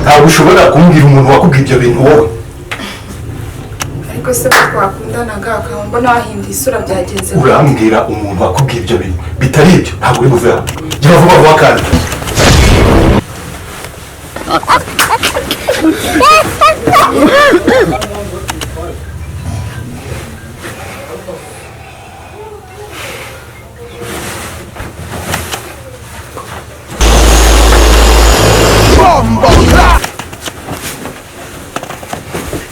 ntabwo ushobora kumbwira umuntu wakubwiye ibyo bintu wowe. Ariko se ko twakundanaga akamba nahinduye isura byagenze. Urambwira umuntu wakubwiye ibyo bintu bitari ibyo ntabwo uri buve hano. Gira vuba vuba kandi.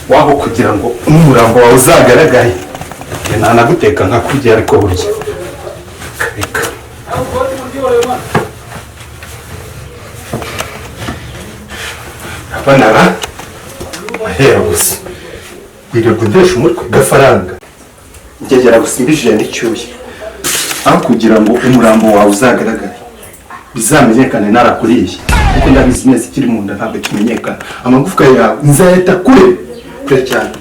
Waho kugira ngo umurambo wawe uzagaragare ntanaguteka nka kurya ariko burya reka abanara ahera gusa wirirwa udesha umutwe gafaranga ngegera gusimbishije n'icyuye aho kugira ngo umurambo wawe uzagaragare bizamenyekane narakuriye kuko ndabizi neza ikiri mu nda ntabwo kimenyekana amagufwa yawe nzahita kure cyane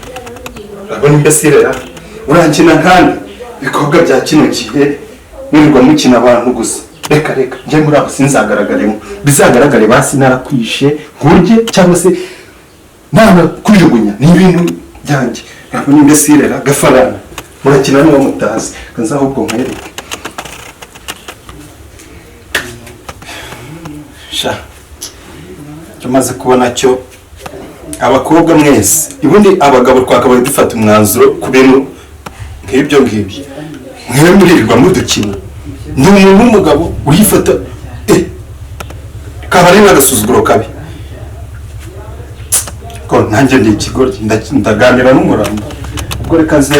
urabona imbesire ya urankina kandi ibikorwa bya kino gihe nirirwa mukina abantu gusa reka njye muri abo sinzagaragaremo bizagaragare basi narakwishe nkurye cyangwa se kwijugunya ni ibintu byanjye urabona imbesire ya gafaranga murakina n'uwo mutazi kanza ahubwo nkwereke sha tumaze kubona cyo abakobwa mwese ubundi abagabo twakabaye dufata umwanzuro ku bintu nk'ibyo ngibyo mwe muririrwa mudukina ni umuntu w'umugabo urifata kaba ari n'agasuzuguro kabi ko nanjye ndi ikigoryi ndaganira n'umurambo ubwo reka ze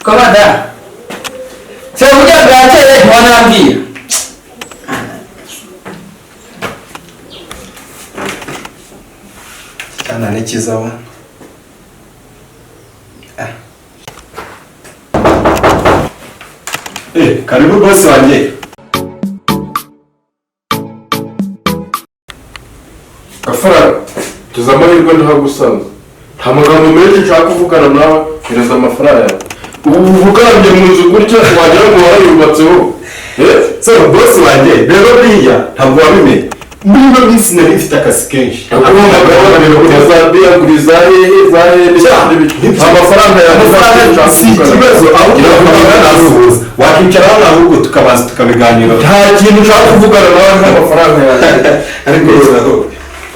Komanda, saya punya belajar dari mana lagi? Kana nikizawa. Karibu bosi wanjye. Gafaranga, tuza amahirwe ntagusanze. Nta magambo menshi nshaka kuvugana nawe, hereza amafaranga yawe. Ubu uvugarambye mu nzu gutya wagira ngo warayubatseho. So bosi wanjye rero buriya ntabwo wabimenye. Muri ino minsi nari mfite akazi kenshi. Kuguriza hehe amafaranga yawe si ikibazo ahubwo nazuza wakicara hano ahubwo tukabanza tukabiganira. Nta kintu ushaka kuvugana nawe nk'amafaranga yawe. Ariko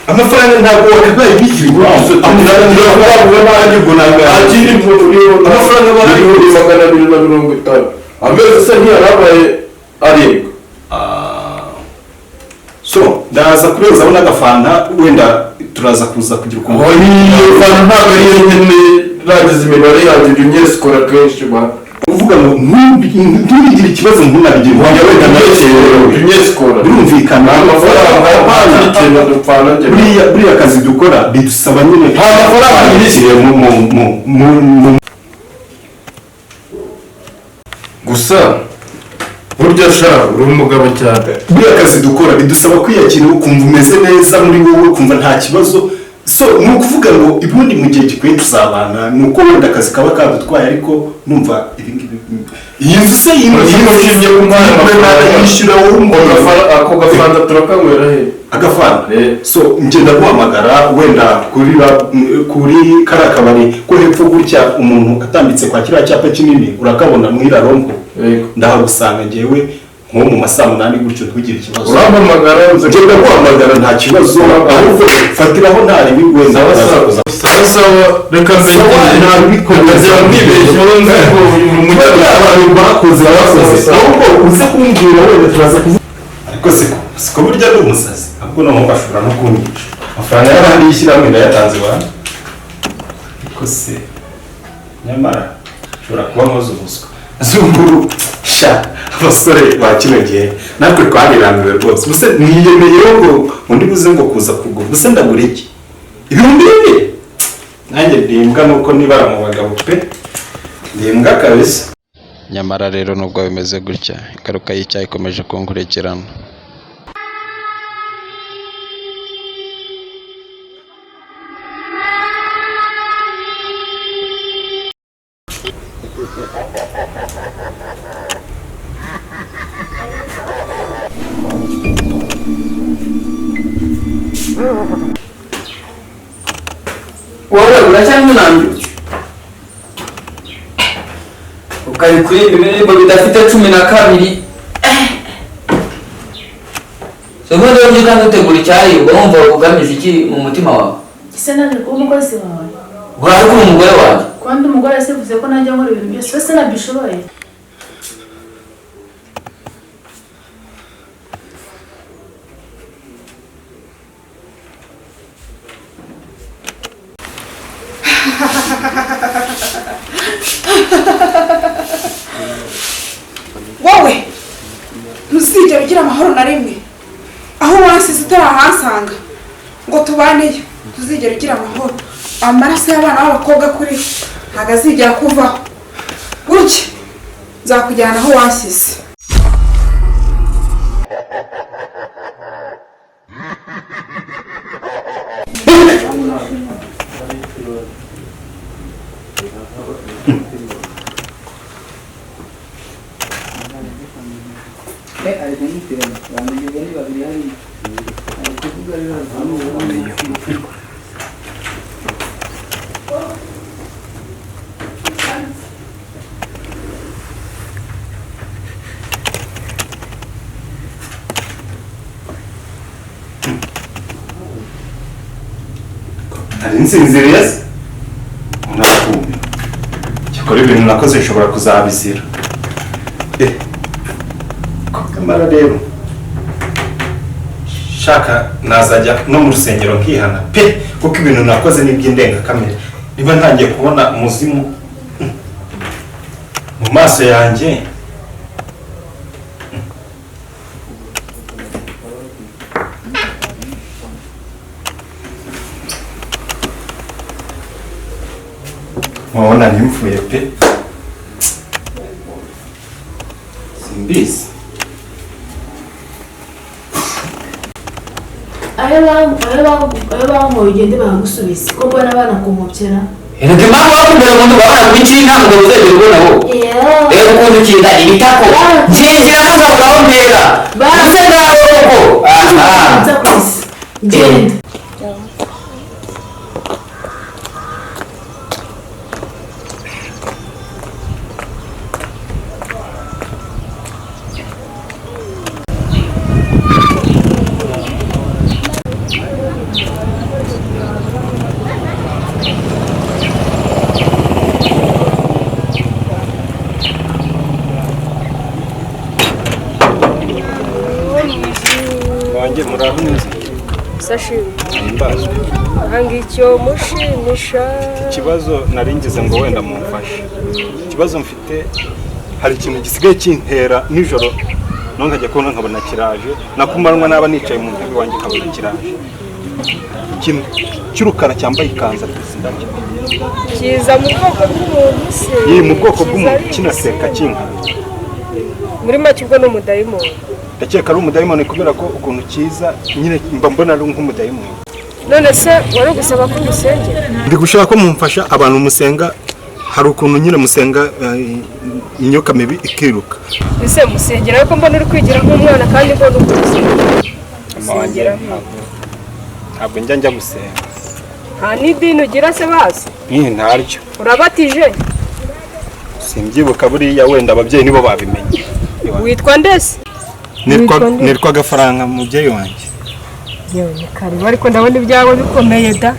amafaranga ntabwo wakabaye bikiri gusa amafaranga bari 250 amezi se ntiyarabaye ariko so ndaza kureza abona agafanta wenda turaza kuza kugira ukuntu fanta ntabwo ari nyine ragize imibare yanjye unyeskora kenshi ba uvuga ngo ntugire ikibazo ntunabigire wajya wenda unyeskora birumvikana amafaranga dupfana buriya kazi dukora bidusaba nyine amafaranga yishyiriye mu gusa burya sha uri umugabo cyane buriya kazi dukora bidusaba kwiyakira ukumva umeze neza muri wowe ukumva nta kibazo so ni ukuvuga ngo ibundi mu gihe gikwiye tuzabana ni uko wenda akazi kaba kadutwaye ariko numva ibingibi iyi nzu se yinjije ku mwana yishyura wowe ako gafanta turakanywera he agafanta so ngenda guhamagara wenda kuri kariya kabari ko hepfo gutya umuntu atambitse kwa kiriya cyapa kinini urakabona mwirarombo ndahagusanga ngewe nko mu masaha 8 gutyo ntugire ikibazo urampamagara ngenda guhamagara nta kibazo ahubwo fatiraho ntari wenda sawa reka mbegere nta bikomeza mwibeshye wonze ko abantu bakoze ahubwo uze kumbwira wenda turaza kuvuga ariko siko burya ari umusazi ahubwo no bashobora no kunyica amafaranga y'abandi yishyirahamwe ndayatanze bana ariko se nyamara ushobora kuba nkoze ubuswa zunguru sha abasore ba kino gihe natwe twarirambiwe rwose ubuse niyemeyeho ngo undi buze ngo kuza kugura ubuse ndagura iki ibihumbi bibiri nanjye ndimbwa nuko nibara mu bagabo pe ndimbwa kabisa nyamara rero nubwo bimeze gutya ingaruka y'icyaha ikomeje kunkurikirana. wowe uracyari munambye ukari kuri ibintu bidafite 12 sekonde yo kandi utegura icyayi wumva ugamije iki mu mutima wawe ise nani ko umukozi wawe uraje ko umugore wawe kwandi umugore se vuze ko najya nkora ibintu byose se nabishoboye wowe ntuzigera ugira amahoro na rimwe aho wansize utarahansanga ngo tubaneyo ntuzigera ugira amahoro amaraso y'abana b'abakobwa kuri ntabwo azigera kuvaho gutya nzakujyana aho wansize. Nari nsinziriye se nakumva cyakora ibintu nakoze nshobora kuzabizira kamara rero shaka nazajya no mu rusengero nkihana pe kuko ibintu nakoze n'iby'indengakamere niba ntangiye kubona umuzimu mu maso yanjye mubona nimfuye pe simbizi ayo bangoye ugende bagusubiza ko mbona banakumupyera Erega impamvu wakubwira umuntu babona ku biciri nta mugabo uzegera ubona wowe rero ukuntu ukinda ibitako nzinzira n'ugaho mbera base ngaho koko nza kwisi genda wanjye muraho neza sashimi imbazwe hanga icyo mushimisha ikibazo nari ngize ngo wenda mumfashe ikibazo mfite hari ikintu gisigaye kintera nijoro none nkajya kubona nkabona kiraje nakumanwa naba nicaye mu ntebe wanjye nkabona kiraje ikintu cy'urukara cyambaye ikanzu ndabyo kiza mu bwoko bw'umuntu se iyi mu bwoko bw'umuntu kinaseka kinka muri make ubwo ni umudayimoni ndakeka ari umudayimoni kubera ko ukuntu kiza nyine mba mbona ari nk'umudayimoni none se wari gusaba ko musengera ndi gushaka ko mumfasha abantu musenga hari ukuntu nyine musenga imyuka mibi ikiruka ese musengera ariko mbona uri kwigira nk'umwana kandi mbona ukuze musengera ntabwo njya gusenga nta n'idini ugira se bazi ntaryo urabatije simbyibuka buriya wenda ababyeyi nibo babimenye witwa ndese nitwa Gafaranga mubyeyi wanjye yewe karibu ariko ndabona ibyawe bikomeye da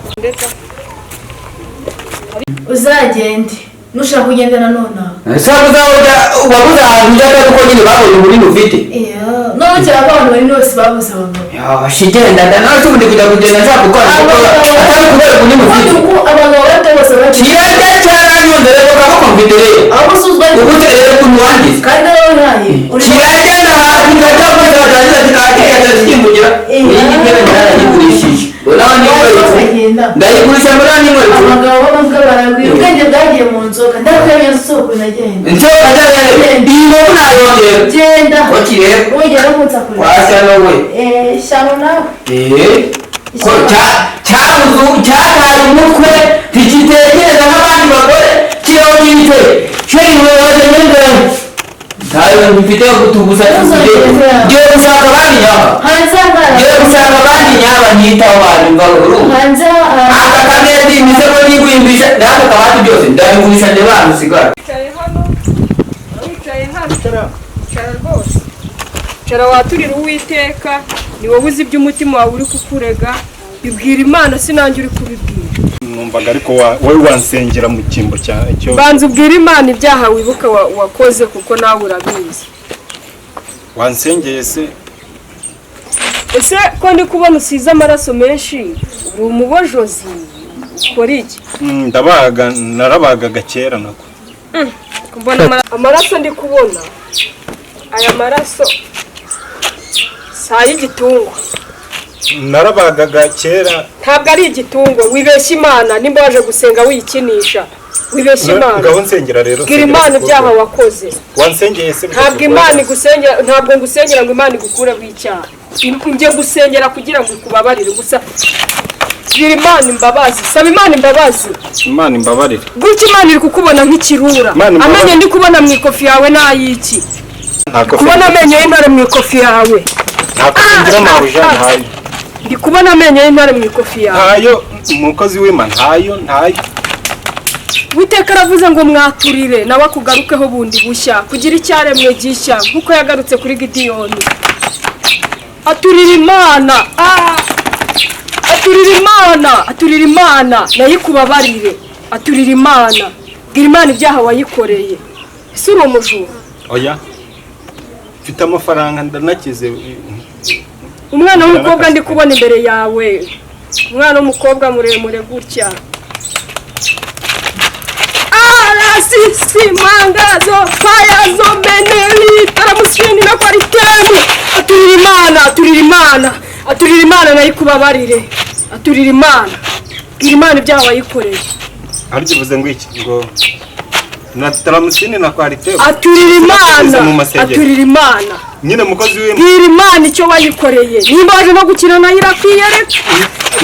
uzagende nushaka kugenda nanone Sabu zaoja wabuza njaka ko nyine babonye ubunini ufite none cyangwa abantu bari bose babuze abagabo ya shigenda ndana tundi kujya kugenda nshaka gukora atari kubera ubunini ufite abagabo bato bose bari kirajya cyaranyondere ko kaba kompitere abo suzwa ubuterere ku muhandi kandi nawe ntaye kirajya na ngajya ko zazaza zikakira zikimugira iyi ngere narayigurishije urabona ndayigurisha muri ani muri abagabo b'abagabo baragwira ubwenge bwagiye mu nzoga ndakwemezo nsohoka nagenda iyi nkoko nayongera genda okire wegera kunsakura wasa nawe shyano nawe ko cyataye umutwe ntikitekereza nk'abandi bagore kirongite sheri wewe ngendera ntayo mfite yo kutuguza ngiye gushaka abandi nyaba ngiye gushaka abandi nyaba nyitaho abantu ngaburu hanze aka kamera imisego n'igwimbisha n'aka kabati byose ndabigurisha ndeba hano sigara wicaye hano cara rwose cara waturira Uwiteka ni wowe uzi iby'umutima wawe uri kukurega bibwira Imana sinange uri kubibwira numvaga ariko wowe wansengera mu kimbo cyo banza ubwira Imana ibyaha wibuka wakoze kuko nawe urabizi wansengeye se ese ko ndi kubona usize amaraso menshi uri umubojozi ukora iki narabagaga kera nako mbona amaraso ndi kubona aya maraso saa y'igitungwa narabagaga kera ntabwo ari igitungwa wibeshya Imana nimba waje gusenga wikinisha wibeshya Imana ngaho nsengera rero bwira Imana ibyaha wakoze wansengeye se ntabwo Imana igusengera ntabwo ngusengera ngo Imana igukureho icyaha njye gusengera kugira ngo ikubabarire gusa bwira Imana imbabazi saba Imana imbabazi Imana imbabarire gutya Imana iri kukubona nk'ikirura amenyo ndi kubona mu ikofi yawe n'ayiki kubona amenyo y'intare mu ikofi yawe ntabwo ngira mabuja ntayo ndi kubona amenyo y'intare mu ikofi yawe ntayo umukozi w'Imana ntayo Uwiteka aravuze ngo mwaturire nawe akugarukeho bundi bushya kugira icyaremwe gishya nk'uko yagarutse kuri Gideyoni aturira Imana aturira Imana nayo ikubabarire aturira Imana bwira Imana ibyaha wayikoreye ese uri umujura oya mfite amafaranga ndanakize umwana w'umukobwa ndi kubona imbere yawe umwana w'umukobwa muremure gutya sisi mangazo payazo meneli taramusini na kwaritemu aturira Imana nayo ikubabarire aturira Imana bwira Imana ibyaha wayikoreye ariko bivuze ngo iki ngo na taramusini na kwaritemu aturira Imana nyine mukozi w'Imana bwira Imana icyo wayikoreye nimba waje no gukina nayo irakwiyereka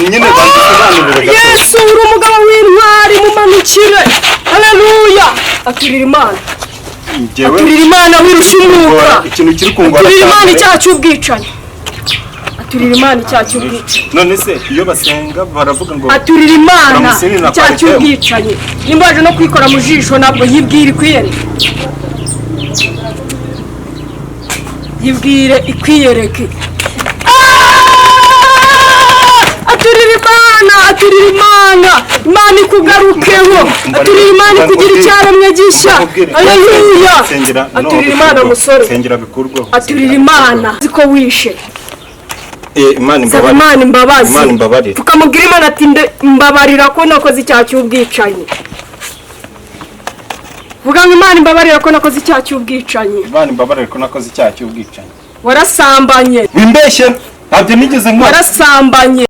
nyine bandusobanurira Yesu uri umugabo w'intwari mumanukire haleluya aturira Imana wirusha umwuka ikintu kiri kungora aturira Imana icyaha cy'ubwicanyi aturira Imana icyaha cy'ubwicanyi none se iyo basenga baravuga ngo aturira Imana icyaha cy'ubwicanyi nimba waje no kwikora mu jisho ntabwo yibwira ikwiyereka yibwire ikwiyereke aturira Imana ikugarukeho aturira Imana ikugira icyaremwe gishya haleluya aturira Imana musore aturira Imana ziko wishe Imana imbabazi tukamubwira Imana ati mbabarira ko nakoze icyaha cy'ubwicanyi vuga ngo Imana imbabarira ko nakoze icyaha cy'ubwicanyi warasambanye wimbeshye ntabyo nigeze nkora warasambanye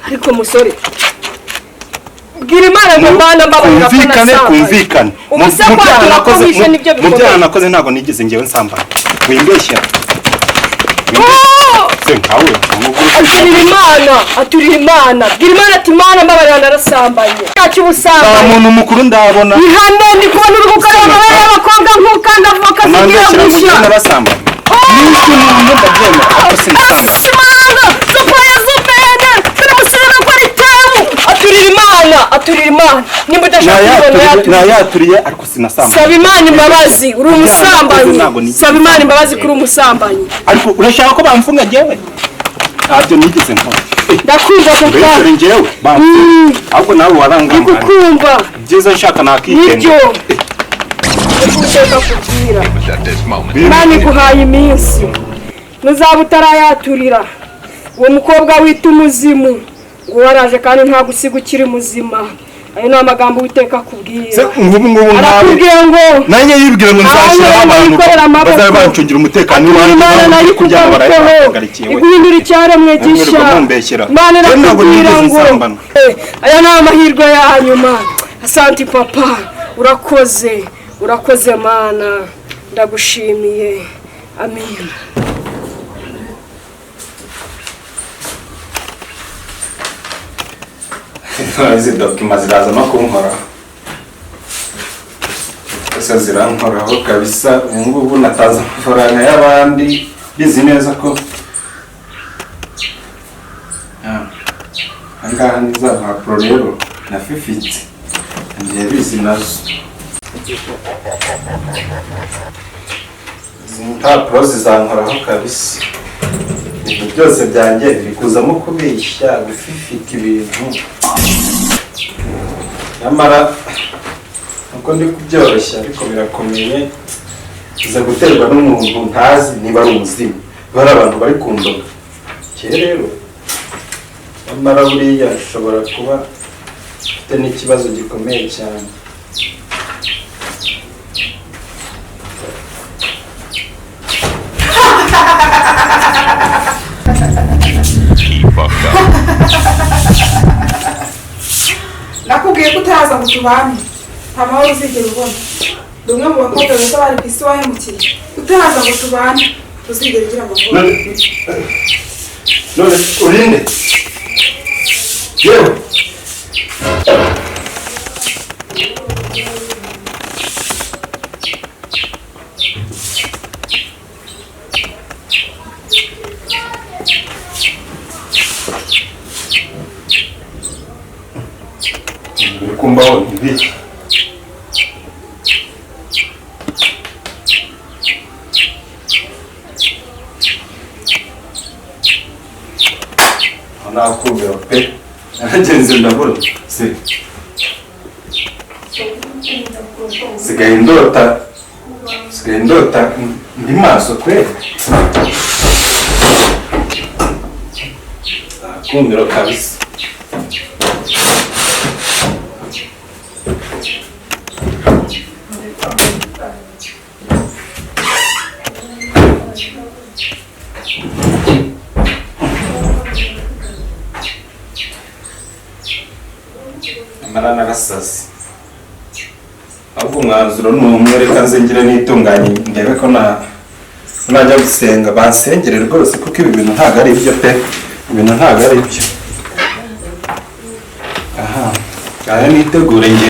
ariko musore bwira Imana ngo Imana mbabarira ko kumvikane mu byaha nakoze ntabwo nigeze ngewe nsambana wimbeshye aturira Imana bwira Imana ati Imana mbabarira narasambanye cy'ubusambanyi nta muntu mukuru ndabona ihano ndi kubona uri gukorera amabara y'abakobwa nk'ukanda avoka zigira gushya narasambanye n'iki muntu ndabyemera ariko sinisambana sopoya zupene turamusubira ko ari tebu aturira Imana nimba udashaka kubona nayaturiye ariko sinasambanye saba Imana imbabazi uri umusambanyi saba Imana imbabazi kuri umusambanyi ariko urashaka ko bamfunga njyewe ntabyo nigeze nkora ndakumva kuko njyewe ahubwo nawe warangambaye kukumva byiza nshaka nakigenda nibyo ushaka kugira Imana iguhaye iminsi nuzaba utarayaturira uwo mukobwa wita umuzimu ngo waraje kandi nta gusiga ukiri muzima ayo ni amagambo Uwiteka akubwira arakubwiye ngo nanjye yibwira ngo nzashyiraho abantu bazaba bancungira umutekano Imana nayo ikugarukeho iguhindura icyaremwe gishya Imana irakubwira ngo aya ni amahirwe ya nyuma asanti papa urakoze urakoze mana ndagushimiye amen. izi dokima ziraza no kunkora gusa zirankoraho kabisa. ubu ngubu natanze amafaranga y'abandi bizi neza ko ahangaha ni za mpapuro rero nafifitse ngiye bizi nazo. izi mpapuro zizankoraho kabisa. ibintu byose byanjye biri kuzamo kubeshya gufifita ibintu, nyamara nuko ndi kubyoroshya ariko birakomeye. biza guterwa n'umuntu ntazi niba ari umuzimu, bari abantu bari kundoga rero, nyamara buriya ashobora kuba afite n'ikibazo gikomeye cyane. nakubwiye ko utaza ngo tubane nta mahoro uzigera ubona. ndi umwe mu bakobwa beza bari ku isi wahemukiye. utaza ngo tubane uzigera ugira amahoro. none urinde yewe kumbaho ibiki nakumira pe nagenze ndabona sigaye ndota ndi maso kweli. nakumira kabisa. amara n'agasazi. ahubwo umwanzuro ni umwe, reka nzengere n'itunganye ndebe ko najya gusenga bansengere rwose, kuko ibi bintu ntabwo ari ibyo pe. ibintu ntabwo ari ibyo. aha nitegure nge